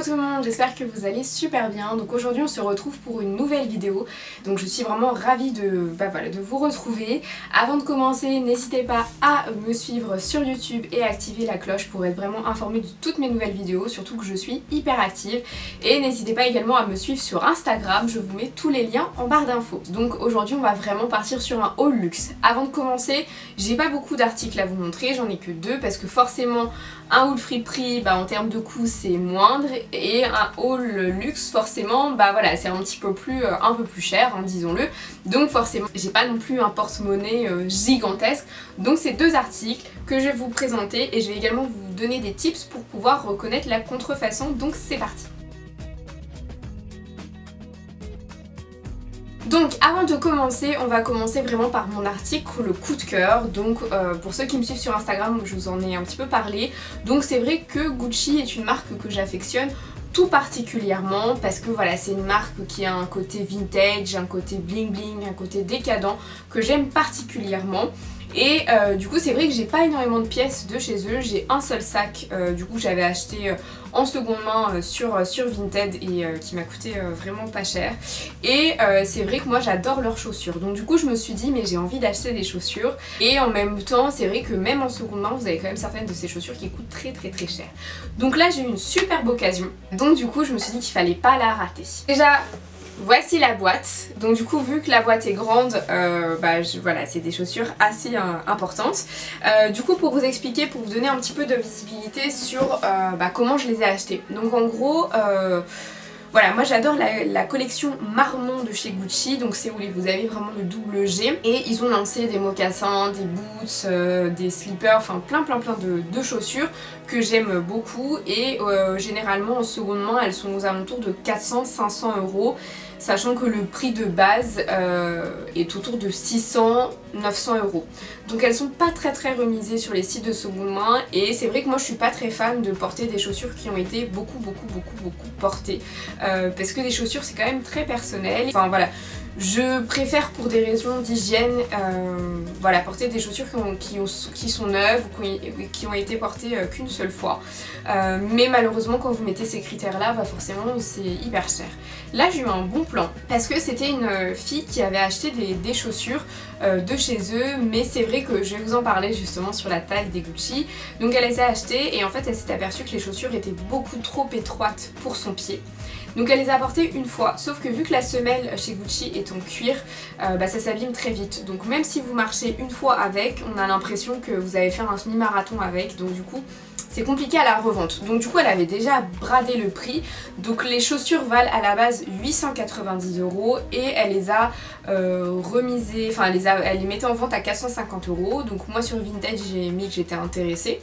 tout le monde, j'espère que vous allez super bien. Donc aujourd'hui on se retrouve pour une nouvelle vidéo. Donc je suis vraiment ravie de vous retrouver. Avant de commencer, n'hésitez pas à me suivre sur YouTube et activer la cloche pour être vraiment informé de toutes mes nouvelles vidéos, surtout que je suis hyper active. Et n'hésitez pas également à me suivre sur Instagram, je vous mets tous les liens en barre d'infos. Donc aujourd'hui on va vraiment partir sur un haul luxe. Avant de commencer, j'ai pas beaucoup d'articles à vous montrer, j'en ai que deux parce que forcément un haul friperie, en termes de coûts c'est moindre, et un haul luxe forcément c'est un peu plus cher, disons-le. Donc forcément j'ai pas non plus un porte-monnaie gigantesque. Donc c'est deux articles que je vais vous présenter et je vais également vous donner des tips pour pouvoir reconnaître la contrefaçon. Donc c'est parti. Donc avant de commencer, on va commencer vraiment par mon article, le coup de cœur. Donc pour ceux qui me suivent sur Instagram, je vous en ai un petit peu parlé. Donc c'est vrai que Gucci est une marque que j'affectionne tout particulièrement parce que voilà, c'est une marque qui a un côté vintage, un côté bling bling, un côté décadent que j'aime particulièrement. Et du coup c'est vrai que j'ai pas énormément de pièces de chez eux, j'ai un seul sac du coup j'avais acheté en seconde main sur Vinted et qui m'a coûté vraiment pas cher. Et c'est vrai que moi j'adore leurs chaussures, donc du coup je me suis dit mais j'ai envie d'acheter des chaussures. Et en même temps c'est vrai que même en seconde main vous avez quand même certaines de ces chaussures qui coûtent très cher. Donc là j'ai eu une superbe occasion, donc du coup je me suis dit qu'il fallait pas la rater. Déjà voici la boîte. Donc du coup vu que la boîte est grande, voilà, c'est des chaussures assez importantes. Du coup pour vous expliquer, pour vous donner un petit peu de visibilité sur comment je les ai achetées. Donc en gros voilà, moi j'adore la collection Marmont de chez Gucci, donc c'est où vous avez vraiment le double G. Et ils ont lancé des mocassins, des boots, des slippers, enfin plein de chaussures que j'aime beaucoup. Et généralement en seconde main elles sont aux alentours de 400-500 €. Sachant que le prix de base est autour de 600-900 €. Donc elles sont pas très remisées sur les sites de seconde main. Et c'est vrai que moi je suis pas très fan de porter des chaussures qui ont été beaucoup portées. Parce que les chaussures c'est quand même très personnel. Enfin voilà, je préfère pour des raisons d'hygiène voilà, porter des chaussures qui sont neuves, qui ont été portées qu'une seule fois. Mais malheureusement quand vous mettez ces critères là, forcément c'est hyper cher. Là j'ai eu un bon plan parce que c'était une fille qui avait acheté des chaussures de chez eux. Mais c'est vrai que je vais vous en parler justement sur la taille des Gucci. Donc elle les a achetées et en fait elle s'est aperçue que les chaussures étaient beaucoup trop étroites pour son pied. Donc elle les a portées une fois, sauf que vu que la semelle chez Gucci est en cuir, ça s'abîme très vite. Donc même si vous marchez une fois avec, on a l'impression que vous avez fait un semi-marathon avec, donc du coup c'est compliqué à la revente. Donc du coup elle avait déjà bradé le prix. Donc les chaussures valent à la base 890 € et elle les a remisées, enfin elle les mettait en vente à 450 €. Donc moi sur Vinted j'ai mis que j'étais intéressée.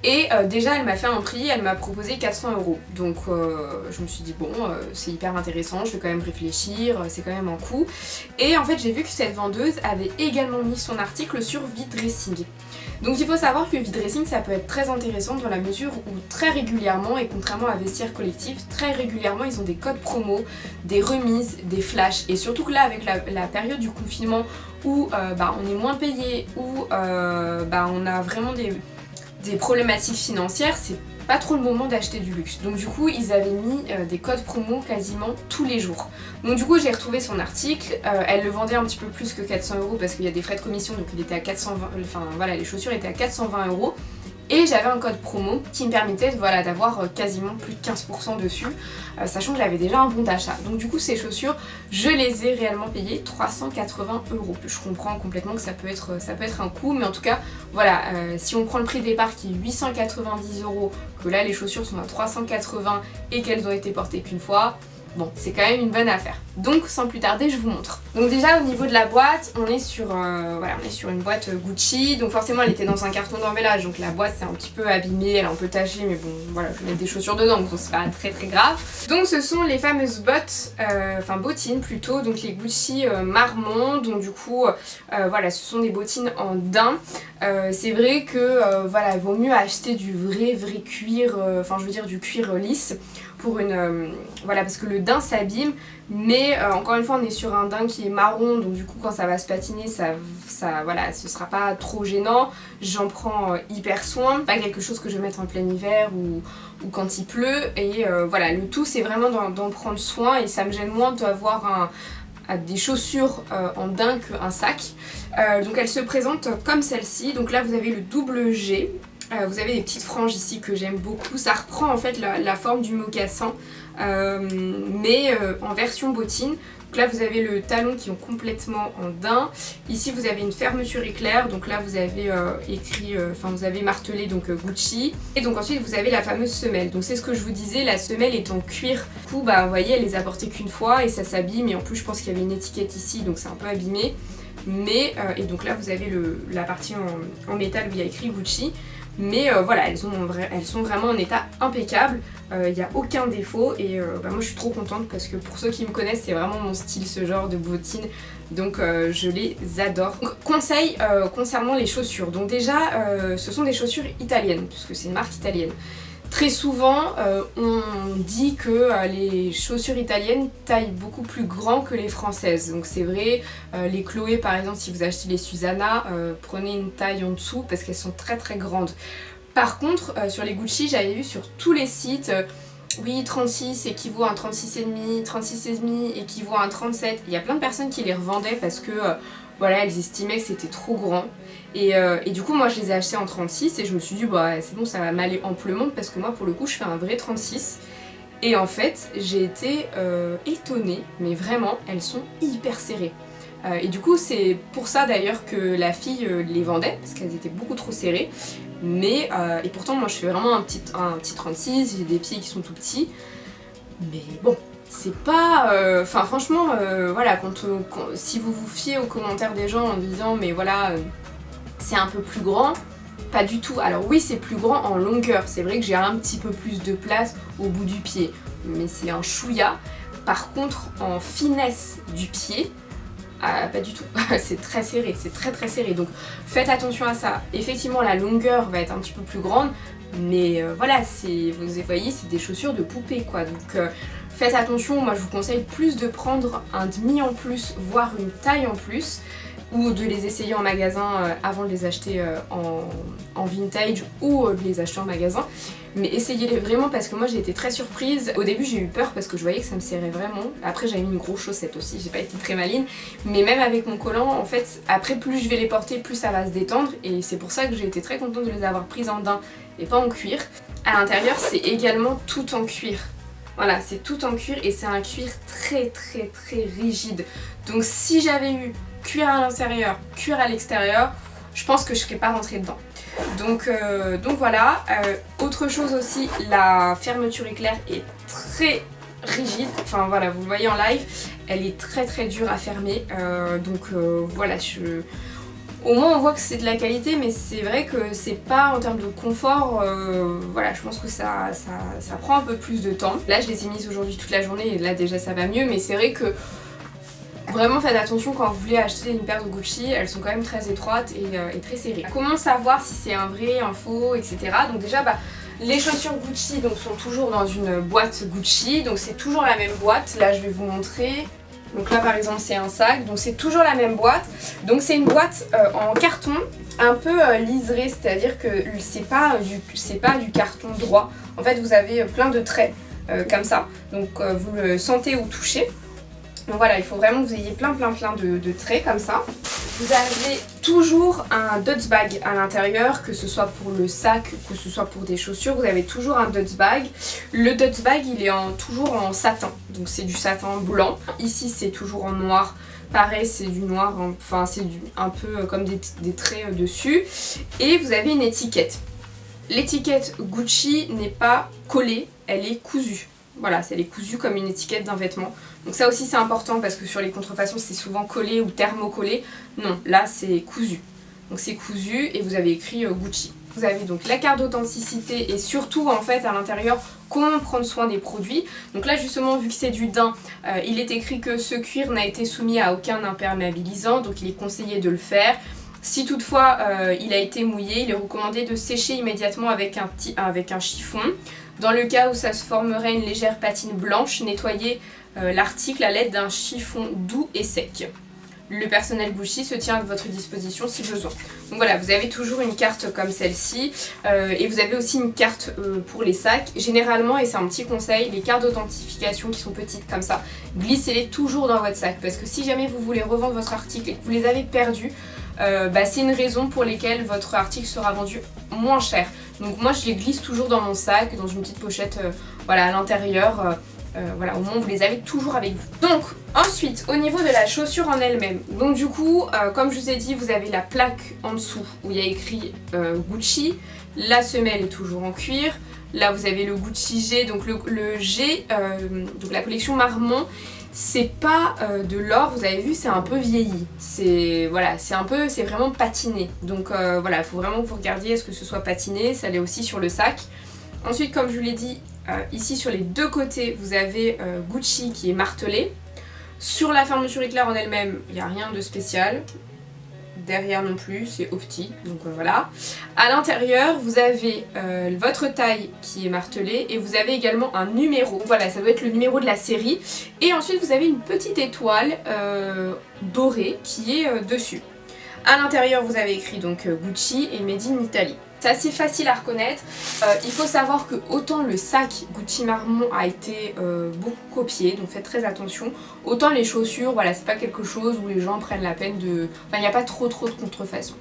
Et déjà elle m'a fait un prix, elle m'a proposé 400 €. Donc je me suis dit bon c'est hyper intéressant, je vais quand même réfléchir, c'est quand même un coup. Et en fait j'ai vu que cette vendeuse avait également mis son article sur V-Dressing. Donc il faut savoir que V-Dressing ça peut être très intéressant dans la mesure où très régulièrement, et contrairement à Vestiaire Collectif, très régulièrement ils ont des codes promo, des remises, des flashs. Et surtout que là avec la période du confinement où on est moins payé, où on a vraiment des problématiques financières, c'est pas trop le moment d'acheter du luxe. Donc du coup ils avaient mis des codes promo quasiment tous les jours. Donc du coup j'ai retrouvé son article, elle le vendait un petit peu plus que 400 € parce qu'il y a des frais de commission, donc il était à 420, enfin voilà, les chaussures étaient à 420 €. Et j'avais un code promo qui me permettait d'avoir quasiment plus de 15% dessus, sachant que j'avais déjà un bon d'achat. Donc du coup ces chaussures, je les ai réellement payées 380 €. Je comprends complètement que ça peut être un coût, mais en tout cas voilà, si on prend le prix départ qui est 890 €, que là les chaussures sont à 380 et qu'elles ont été portées qu'une fois, bon, c'est quand même une bonne affaire. Donc sans plus tarder je vous montre. Donc déjà au niveau de la boîte, on est sur une boîte Gucci. Donc forcément elle était dans un carton d'emballage, donc la boîte c'est un petit peu abîmée, elle est un peu tachée, mais bon voilà, je vais mettre des chaussures dedans donc c'est pas très grave. Donc ce sont les fameuses bottes, bottines plutôt, donc les Gucci Marmont. Donc du coup voilà, ce sont des bottines en daim. C'est vrai que voilà, il vaut mieux acheter du vrai cuir, enfin je veux dire du cuir lisse pour une... voilà, parce que le daim s'abîme, mais encore une fois on est sur un daim qui est marron, donc du coup quand ça va se patiner, voilà, ce sera pas trop gênant. J'en prends hyper soin, pas quelque chose que je vais mettre en plein hiver ou quand il pleut, et voilà, le tout c'est vraiment d'en prendre soin, et ça me gêne moins d'avoir des chaussures en daim qu'un sac. Donc elle se présente comme celle-ci, donc là vous avez le double G. Vous avez des petites franges ici que j'aime beaucoup, ça reprend en fait la forme du mocassin, mais en version bottine. Donc là vous avez le talon qui est complètement en daim. Ici vous avez une fermeture éclair, donc là vous avez écrit, enfin vous avez martelé donc Gucci. Et donc ensuite vous avez la fameuse semelle. Donc c'est ce que je vous disais, la semelle est en cuir. Du coup bah vous voyez elle les a portées qu'une fois et ça s'abîme, et en plus je pense qu'il y avait une étiquette ici donc c'est un peu abîmé. Mais, et donc là vous avez la partie en métal où il y a écrit Gucci. Mais voilà, elles sont vraiment en état impeccable, il n'y a aucun défaut, et bah, moi je suis trop contente parce que pour ceux qui me connaissent c'est vraiment mon style ce genre de bottines, donc je les adore. Donc, conseil concernant les chaussures, donc déjà ce sont des chaussures italiennes puisque c'est une marque italienne. Très souvent, on dit que les chaussures italiennes taillent beaucoup plus grand que les françaises. Donc c'est vrai, les Chloé par exemple, si vous achetez les Susanna, prenez une taille en dessous parce qu'elles sont très très grandes. Par contre, sur les Gucci, j'avais vu sur tous les sites, oui 36 équivaut à un 36,5, 36,5 équivaut à un 37. Il y a plein de personnes qui les revendaient parce que voilà, elles estimaient que c'était trop grand. Et du coup moi je les ai achetés en 36 et je me suis dit bah c'est bon, ça va m'aller amplement parce que moi pour le coup je fais un vrai 36. Et en fait j'ai été étonnée, mais vraiment elles sont hyper serrées. Et du coup c'est pour ça d'ailleurs que la fille les vendait, parce qu'elles étaient beaucoup trop serrées. Mais et pourtant moi je fais vraiment un petit 36, j'ai des pieds qui sont tout petits. Mais bon, c'est pas... Enfin franchement, voilà, si vous vous fiez aux commentaires des gens en disant mais voilà, c'est un peu plus grand, pas du tout. Alors oui, c'est plus grand en longueur, c'est vrai que j'ai un petit peu plus de place au bout du pied, mais c'est un chouïa. Par contre, en finesse du pied, pas du tout, c'est très serré, c'est très très serré, donc faites attention à ça. Effectivement la longueur va être un petit peu plus grande, mais voilà, vous voyez, c'est des chaussures de poupée quoi, donc faites attention. Moi je vous conseille plus de prendre un demi en plus, voire une taille en plus, ou de les essayer en magasin avant de les acheter en vintage, ou de les acheter en magasin. Mais essayez-les vraiment parce que moi j'ai été très surprise. Au début j'ai eu peur parce que je voyais que ça me serrait vraiment. Après j'avais mis une grosse chaussette aussi, j'ai pas été très maline. Mais même avec mon collant, en fait, après plus je vais les porter, plus ça va se détendre. Et c'est pour ça que j'ai été très contente de les avoir prises en daim et pas en cuir. À l'intérieur c'est également tout en cuir. Voilà, c'est tout en cuir et c'est un cuir très très très rigide. Donc si j'avais eu cuir à l'intérieur, cuir à l'extérieur, je pense que je serais pas rentrée dedans. Donc voilà. Autre chose aussi, la fermeture éclair est très rigide. Enfin voilà, vous le voyez en live, elle est très très dure à fermer. Voilà, au moins on voit que c'est de la qualité, mais c'est vrai que c'est pas en termes de confort, voilà, je pense que ça prend un peu plus de temps. Là je les ai mises aujourd'hui toute la journée et là déjà ça va mieux, mais c'est vrai que vraiment faites attention quand vous voulez acheter une paire de Gucci, elles sont quand même très étroites et très serrées. Comment savoir si c'est un vrai, un faux, etc. Donc déjà les chaussures Gucci donc, sont toujours dans une boîte Gucci, donc c'est toujours la même boîte. Là je vais vous montrer. Donc là par exemple c'est un sac, donc c'est toujours la même boîte. Donc c'est une boîte en carton un peu liseré, c'est-à-dire que c'est pas du carton droit. En fait vous avez plein de traits comme ça, donc vous le sentez ou touchez. Donc voilà, il faut vraiment que vous ayez plein de traits comme ça. Vous avez toujours un Dutch bag à l'intérieur, que ce soit pour le sac, que ce soit pour des chaussures, vous avez toujours un Dutch bag. Le Dutch bag il est toujours en satin, donc c'est du satin blanc. Ici c'est toujours en noir, pareil c'est du noir, enfin c'est un peu comme des traits dessus. Et vous avez une étiquette. L'étiquette Gucci n'est pas collée, elle est cousue. Voilà, elle est cousue comme une étiquette d'un vêtement. Donc ça aussi c'est important parce que sur les contrefaçons c'est souvent collé ou thermocollé. Non, là c'est cousu. Donc c'est cousu et vous avez écrit Gucci. Vous avez donc la carte d'authenticité et surtout en fait à l'intérieur comment prendre soin des produits. Donc là justement vu que c'est du daim, il est écrit que ce cuir n'a été soumis à aucun imperméabilisant, donc il est conseillé de le faire. Si toutefois il a été mouillé, il est recommandé de sécher immédiatement avec un chiffon. Dans le cas où ça se formerait une légère patine blanche, nettoyez l'article à l'aide d'un chiffon doux et sec. Le personnel Gucci se tient à votre disposition si besoin. Donc voilà, vous avez toujours une carte comme celle-ci et vous avez aussi une carte pour les sacs. Généralement, et c'est un petit conseil, les cartes d'authentification qui sont petites comme ça, glissez-les toujours dans votre sac parce que si jamais vous voulez revendre votre article et que vous les avez perdus, c'est une raison pour laquelle votre article sera vendu moins cher. Donc moi je les glisse toujours dans mon sac, dans une petite pochette voilà, à l'intérieur. Voilà, au moins vous les avez toujours avec vous. Donc ensuite au niveau de la chaussure en elle-même, donc du coup comme je vous ai dit, vous avez la plaque en dessous où il y a écrit Gucci, la semelle est toujours en cuir, là vous avez le Gucci G, donc le G, donc la collection Marmont, c'est pas de l'or, vous avez vu, c'est un peu vieilli, c'est voilà, c'est vraiment patiné, donc voilà, il faut vraiment que vous regardiez à ce que ce soit patiné, ça l'est aussi sur le sac. Ensuite comme je vous l'ai dit, ici sur les deux côtés vous avez Gucci qui est martelé. Sur la fermeture éclair en elle-même, il n'y a rien de spécial. Derrière non plus, c'est opti, donc voilà. À l'intérieur, vous avez votre taille qui est martelée et vous avez également un numéro. Voilà, ça doit être le numéro de la série. Et ensuite, vous avez une petite étoile dorée qui est dessus. À l'intérieur, vous avez écrit donc Gucci et Made in Italy. C'est assez facile à reconnaître. Il faut savoir que autant le sac Gucci Marmont a été beaucoup copié, donc faites très attention, autant les chaussures, voilà, c'est pas quelque chose où les gens prennent la peine de... Enfin, il n'y a pas trop de contrefaçon.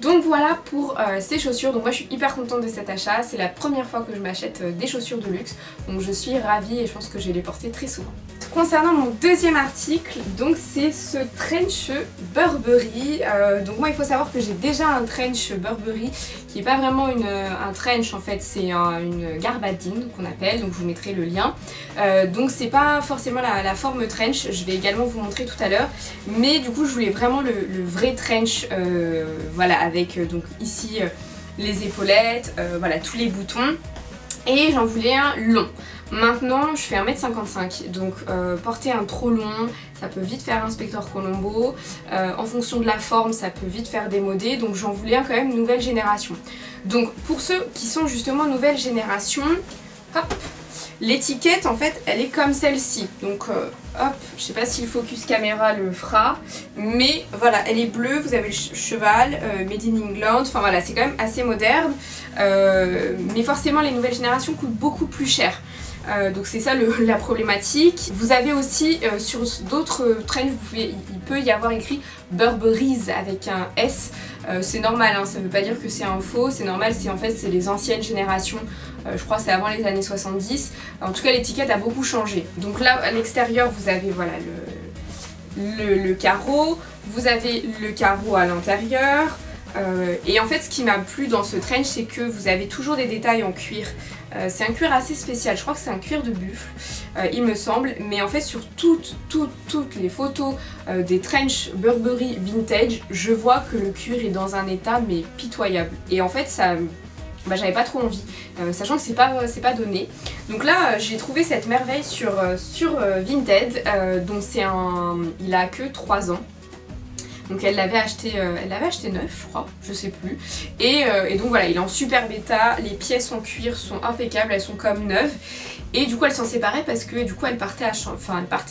Donc voilà pour ces chaussures, donc moi je suis hyper contente de cet achat, c'est la première fois que je m'achète des chaussures de luxe, donc je suis ravie et je pense que je vais les porter très souvent. Concernant mon deuxième article, donc c'est ce trench Burberry, donc moi il faut savoir que j'ai déjà un trench Burberry qui n'est pas vraiment un trench en fait, c'est une garbadine qu'on appelle, donc je vous mettrai le lien. Donc c'est pas forcément la forme trench, je vais également vous montrer tout à l'heure, mais du coup je voulais vraiment le vrai trench, voilà, avec donc ici les épaulettes, voilà tous les boutons, et j'en voulais un long. Maintenant je fais 1m55 donc porter un trop long ça peut vite faire inspecteur Colombo, en fonction de la forme ça peut vite faire démodé, donc j'en voulais un quand même nouvelle génération. Donc pour ceux qui sont justement nouvelle génération, hop, l'étiquette en fait elle est comme celle-ci, donc hop, je sais pas si le focus caméra le fera, mais voilà, elle est bleue, vous avez le cheval, Made in England, enfin voilà, c'est quand même assez moderne, mais forcément les nouvelles générations coûtent beaucoup plus cher. Donc c'est ça la problématique. Vous avez aussi sur d'autres trench, il peut y avoir écrit Burberry's avec un S. C'est normal, hein, ça ne veut pas dire que c'est un faux, c'est normal, c'est en fait c'est les anciennes générations, je crois que c'est avant les années 70. En tout cas l'étiquette a beaucoup changé. Donc là à l'extérieur vous avez voilà le carreau, vous avez le carreau à l'intérieur. Et en fait ce qui m'a plu dans ce trench c'est que vous avez toujours des détails en cuir. C'est un cuir assez spécial, je crois que c'est un cuir de buffle il me semble, mais en fait sur toutes les photos des trench Burberry vintage, je vois que le cuir est dans un état mais pitoyable, et en fait ça, bah, j'avais pas trop envie, sachant que c'est pas donné. Donc là j'ai trouvé cette merveille sur Vinted, donc il a que 3 ans. Donc elle l'avait acheté neuf je crois, je sais plus. Et donc voilà, il est en super bêta, les pièces en cuir sont impeccables, elles sont comme neuves. Et du coup elle s'en séparait parce que du coup elle partait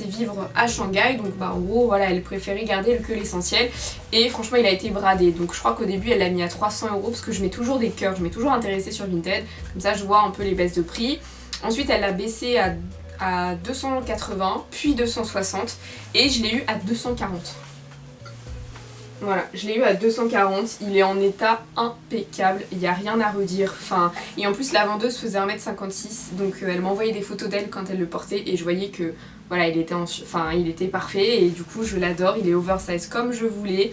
vivre à Shanghai, donc bah en gros voilà, elle préférait garder que l'essentiel. Et franchement il a été bradé, donc je crois qu'au début elle l'a mis à 300 € parce que je mets toujours des cœurs, je mets toujours intéressé sur Vinted, comme ça je vois un peu les baisses de prix. Ensuite elle l'a baissé à 280, puis 260 et je l'ai eu à 240. Voilà, je l'ai eu à 240, il est en état impeccable, il n'y a rien à redire. Enfin, et en plus la vendeuse faisait 1m56, donc elle m'envoyait des photos d'elle quand elle le portait et je voyais que voilà, il était parfait et du coup je l'adore, il est oversize comme je voulais.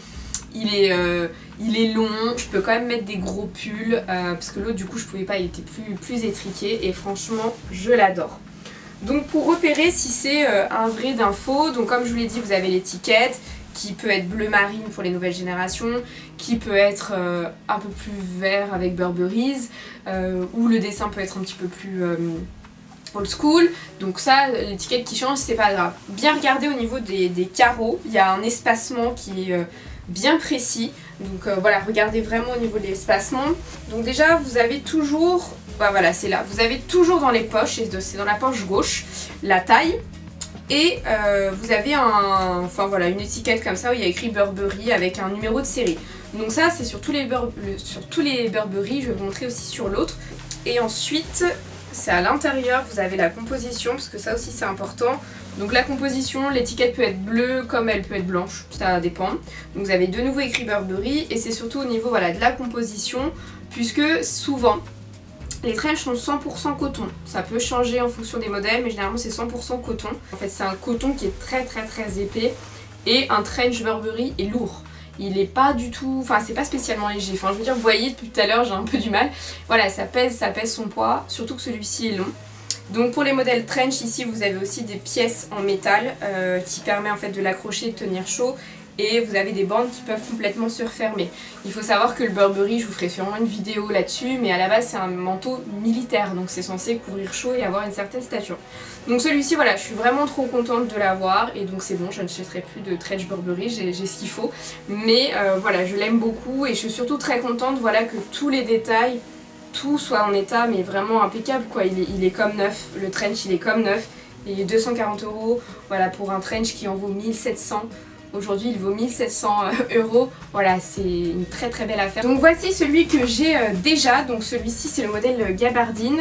Il est long, je peux quand même mettre des gros pulls parce que l'autre du coup je pouvais pas, il était plus étriqué et franchement je l'adore. Donc pour repérer si c'est un vrai d'un faux, donc comme je vous l'ai dit vous avez l'étiquette qui peut être bleu marine pour les nouvelles générations, qui peut être un peu plus vert avec Burberry's, ou le dessin peut être un petit peu plus old school. Donc ça, l'étiquette qui change, c'est pas grave. Bien regarder au niveau des carreaux, il y a un espacement qui est bien précis. Donc voilà, regardez vraiment au niveau de l'espacement. Donc déjà vous avez toujours, bah voilà c'est là, vous avez toujours dans les poches, et c'est dans la poche gauche, la taille. Et vous avez une étiquette comme ça où il y a écrit Burberry avec un numéro de série. Donc ça c'est sur tous les Burberry, je vais vous montrer aussi sur l'autre. Et ensuite c'est à l'intérieur, vous avez la composition, parce que ça aussi c'est important. Donc la composition, l'étiquette peut être bleue comme elle peut être blanche, ça dépend. Donc vous avez de nouveau écrit Burberry, et c'est surtout au niveau voilà, de la composition, puisque souvent les trenchs sont 100% coton. Ça peut changer en fonction des modèles, mais généralement c'est 100% coton. En fait c'est un coton qui est très épais, et un trench Burberry est lourd. Il est pas du tout, enfin c'est pas spécialement léger. Enfin je veux dire, vous voyez depuis tout à l'heure j'ai un peu du mal. Voilà, ça pèse son poids, surtout que celui-ci est long. Donc pour les modèles trench ici vous avez aussi des pièces en métal qui permet en fait de l'accrocher et de tenir chaud. Et vous avez des bandes qui peuvent complètement se refermer. Il faut savoir que le Burberry, je vous ferai sûrement une vidéo là-dessus, mais à la base c'est un manteau militaire, donc c'est censé couvrir chaud et avoir une certaine stature. Donc celui-ci, voilà, je suis vraiment trop contente de l'avoir, et donc c'est bon, je ne achèterai plus de trench Burberry, j'ai ce qu'il faut. Mais voilà, je l'aime beaucoup, et je suis surtout très contente voilà, que tous les détails, tout soit en état, mais vraiment impeccable quoi. Il est comme neuf, le trench il est comme neuf, il est 240 €, voilà, pour un trench qui en vaut 1700. Aujourd'hui il vaut 1700 €, voilà c'est une très belle affaire. Donc voici celui que j'ai déjà, donc celui-ci c'est le modèle gabardine.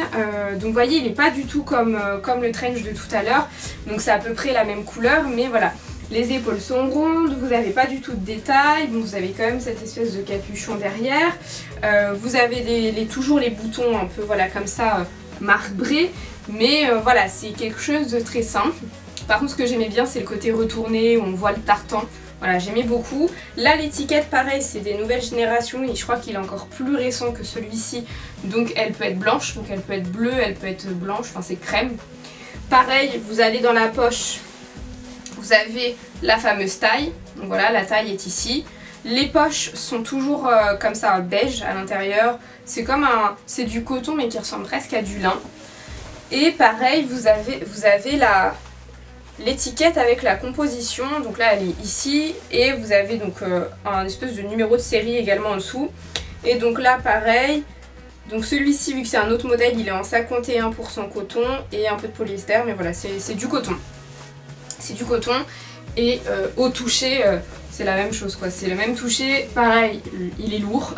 Donc vous voyez il n'est pas du tout comme le trench de tout à l'heure, donc c'est à peu près la même couleur, mais voilà. Les épaules sont rondes, vous n'avez pas du tout de détails, bon, vous avez quand même cette espèce de capuchon derrière. Vous avez toujours les boutons un peu voilà comme ça marbrés, mais voilà c'est quelque chose de très simple. Par contre ce que j'aimais bien c'est le côté retourné où on voit le tartan, voilà j'aimais beaucoup. Là l'étiquette pareil c'est des nouvelles générations et je crois qu'il est encore plus récent que celui-ci, donc elle peut être blanche, donc elle peut être bleue, elle peut être blanche, enfin c'est crème. Pareil vous allez dans la poche, vous avez la fameuse taille, donc voilà la taille est ici. Les poches sont toujours comme ça beige à l'intérieur, c'est du coton mais qui ressemble presque à du lin. Et pareil vous avez l'étiquette avec la composition, donc là elle est ici, et vous avez donc un espèce de numéro de série également en dessous. Et donc là pareil, donc celui-ci vu que c'est un autre modèle il est en 51% coton et un peu de polyester, mais voilà c'est du coton. C'est du coton, et au toucher c'est la même chose quoi, c'est le même toucher, pareil il est lourd.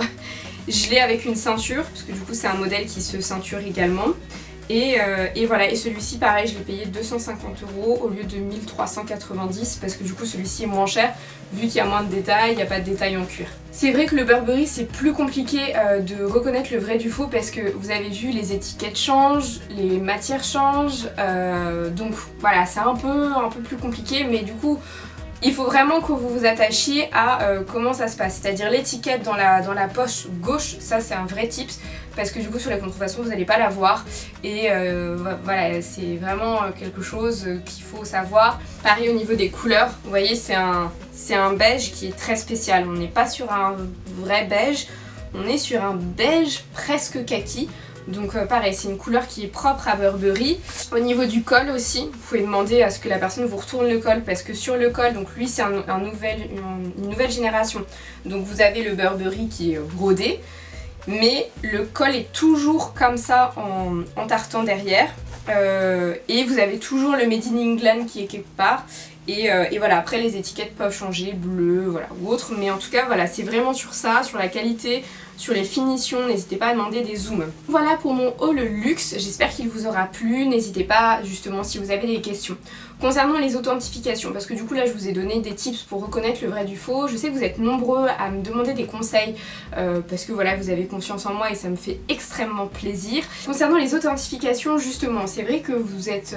Je l'ai avec une ceinture, parce que du coup c'est un modèle qui se ceinture également. Et voilà, et celui-ci pareil je l'ai payé 250 € au lieu de 1390 parce que du coup celui-ci est moins cher vu qu'il y a moins de détails, il n'y a pas de détails en cuir. C'est vrai que le Burberry c'est plus compliqué de reconnaître le vrai du faux parce que vous avez vu les étiquettes changent, les matières changent, donc voilà c'est un peu plus compliqué, mais du coup il faut vraiment que vous vous attachiez à comment ça se passe, c'est-à-dire l'étiquette dans la poche gauche, ça c'est un vrai tips parce que du coup sur les contrefaçons vous n'allez pas la voir, et voilà c'est vraiment quelque chose qu'il faut savoir. Pareil au niveau des couleurs, vous voyez c'est un beige qui est très spécial, on n'est pas sur un vrai beige, on est sur un beige presque kaki. Donc pareil, c'est une couleur qui est propre à Burberry. Au niveau du col aussi, vous pouvez demander à ce que la personne vous retourne le col parce que sur le col, donc lui c'est une nouvelle génération. Donc vous avez le Burberry qui est rodé, mais le col est toujours comme ça en tartan derrière. Et vous avez toujours le Made in England qui est quelque part. Et voilà, après les étiquettes peuvent changer, bleu, voilà, ou autre, mais en tout cas voilà, c'est vraiment sur ça, sur la qualité, sur les finitions, n'hésitez pas à demander des zooms. Voilà pour mon haul luxe, j'espère qu'il vous aura plu, n'hésitez pas justement si vous avez des questions. Concernant les authentifications, parce que du coup là je vous ai donné des tips pour reconnaître le vrai du faux, je sais que vous êtes nombreux à me demander des conseils parce que voilà vous avez confiance en moi et ça me fait extrêmement plaisir. Concernant les authentifications justement, c'est vrai que vous êtes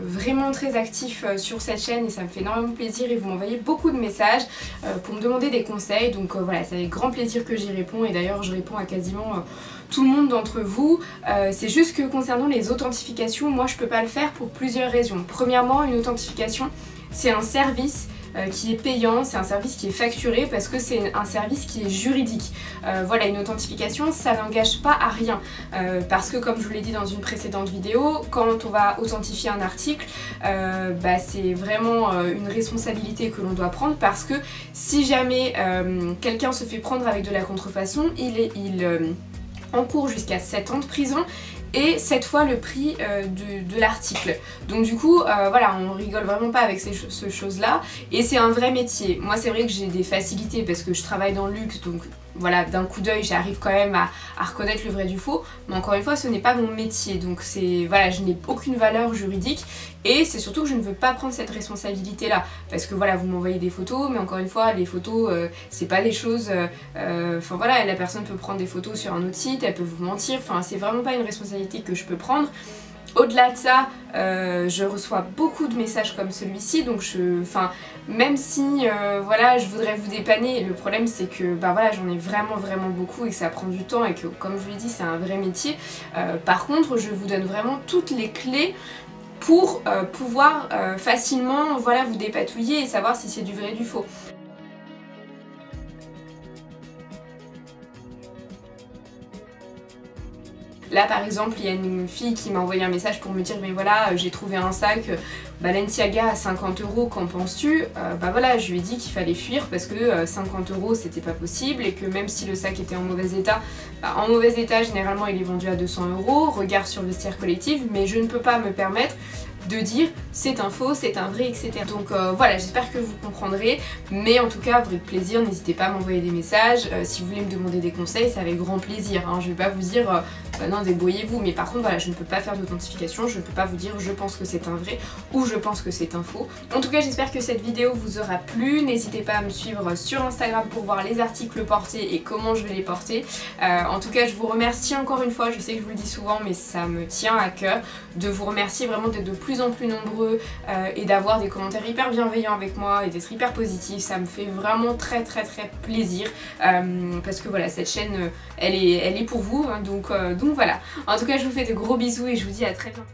vraiment très actifs sur cette chaîne et ça me fait énormément plaisir et vous m'envoyez beaucoup de messages pour me demander des conseils, donc voilà c'est avec grand plaisir que j'y réponds et d'ailleurs je réponds à quasiment tout le monde d'entre vous. C'est juste que concernant les authentifications, moi je peux pas le faire pour plusieurs raisons. Premièrement, une authentification c'est un service qui est payant, c'est un service qui est facturé parce que c'est un service qui est juridique. Voilà, une authentification, ça n'engage pas à rien parce que comme je vous l'ai dit dans une précédente vidéo, quand on va authentifier un article, c'est vraiment une responsabilité que l'on doit prendre parce que si jamais quelqu'un se fait prendre avec de la contrefaçon, il encourt jusqu'à 7 ans de prison et 7 fois le prix de l'article. Donc du coup, voilà, on rigole vraiment pas avec ces choses là et c'est un vrai métier. Moi c'est vrai que j'ai des facilités parce que je travaille dans le luxe, donc voilà, d'un coup d'œil j'arrive quand même à reconnaître le vrai du faux, mais encore une fois ce n'est pas mon métier, donc c'est, voilà, je n'ai aucune valeur juridique et c'est surtout que je ne veux pas prendre cette responsabilité là, parce que voilà, vous m'envoyez des photos, mais encore une fois les photos c'est pas des choses, enfin voilà, la personne peut prendre des photos sur un autre site, elle peut vous mentir, enfin c'est vraiment pas une responsabilité que je peux prendre. Au-delà de ça, je reçois beaucoup de messages comme celui-ci, donc même si voilà, je voudrais vous dépanner, le problème c'est que voilà, j'en ai vraiment beaucoup et que ça prend du temps et que comme je vous l'ai dit c'est un vrai métier. Par contre je vous donne vraiment toutes les clés pour pouvoir facilement, voilà, vous dépatouiller et savoir si c'est du vrai ou du faux. Là par exemple il y a une fille qui m'a envoyé un message pour me dire mais voilà, j'ai trouvé un sac Balenciaga à 50 €, qu'en penses-tu? Voilà, je lui ai dit qu'il fallait fuir parce que 50 € c'était pas possible et que même si le sac était en mauvais état généralement il est vendu à 200 €, regard sur Vestiaire Collective, mais je ne peux pas me permettre de dire c'est un faux, c'est un vrai, etc. Donc voilà, j'espère que vous comprendrez, mais en tout cas avec plaisir, n'hésitez pas à m'envoyer des messages, si vous voulez me demander des conseils, c'est avec grand plaisir, hein. Je vais pas vous dire non débrouillez-vous, mais par contre voilà, je ne peux pas faire d'authentification, je ne peux pas vous dire je pense que c'est un vrai ou je pense que c'est un faux. En tout cas j'espère que cette vidéo vous aura plu, n'hésitez pas à me suivre sur Instagram pour voir les articles portés et comment je vais les porter. En tout cas je vous remercie encore une fois, je sais que je vous le dis souvent mais ça me tient à cœur de vous remercier vraiment d'être de plus en plus nombreux et d'avoir des commentaires hyper bienveillants avec moi et d'être hyper positifs, ça me fait vraiment très plaisir parce que voilà, cette chaîne elle est pour vous, hein, donc voilà. En tout cas je vous fais de gros bisous et je vous dis à très bientôt.